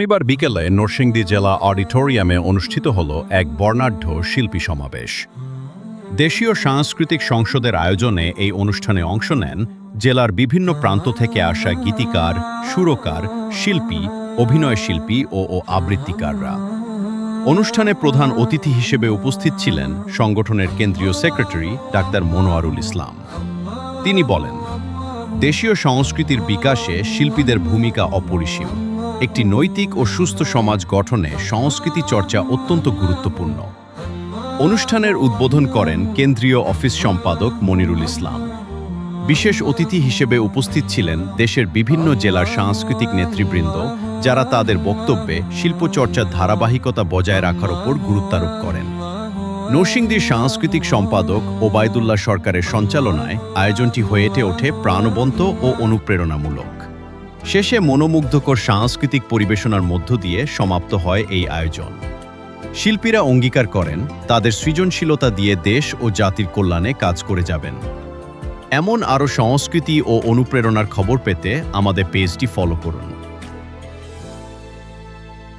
শনিবার বিকেলে নরসিংদী জেলা অডিটোরিয়ামে অনুষ্ঠিত হল এক বর্ণাঢ্য শিল্পী সমাবেশ। দেশীয় সাংস্কৃতিক সংসদের আয়োজনে এই অনুষ্ঠানে অংশ নেন জেলার বিভিন্ন প্রান্ত থেকে আসা গীতিকার, সুরকার, শিল্পী, অভিনয়শিল্পী ও আবৃত্তিকাররা। অনুষ্ঠানে প্রধান অতিথি হিসেবে উপস্থিত ছিলেন সংগঠনের কেন্দ্রীয় সেক্রেটারি ডাক্তার মনোয়ারুল ইসলাম। তিনি বলেন, দেশীয় সংস্কৃতির বিকাশে শিল্পীদের ভূমিকা অপরিসীম। একটি নৈতিক ও সুস্থ সমাজ গঠনে সংস্কৃতি চর্চা অত্যন্ত গুরুত্বপূর্ণ। অনুষ্ঠানের উদ্বোধন করেন কেন্দ্রীয় অফিস সম্পাদক মনিরুল ইসলাম। বিশেষ অতিথি হিসেবে উপস্থিত ছিলেন দেশের বিভিন্ন জেলার সাংস্কৃতিক নেতৃবৃন্দ, যারা তাদের বক্তব্যে শিল্পচর্চার ধারাবাহিকতা বজায় রাখার উপর গুরুত্বারোপ করেন। নরসিংদীর সাংস্কৃতিক সম্পাদক ওবায়দুল্লাহ সরকারের সঞ্চালনায় আয়োজনটি হয়ে ওঠে প্রাণবন্ত ও অনুপ্রেরণামূলক। শেষে মনোমুগ্ধকর সাংস্কৃতিক পরিবেশনার মধ্য দিয়ে সমাপ্ত হয় এই আয়োজন। শিল্পীরা অঙ্গীকার করেন তাদের সৃজনশীলতা দিয়ে দেশ ও জাতির কল্যাণে কাজ করে যাবেন। এমন আরও সংস্কৃতি ও অনুপ্রেরণার খবর পেতে আমাদের পেজটি ফলো করুন।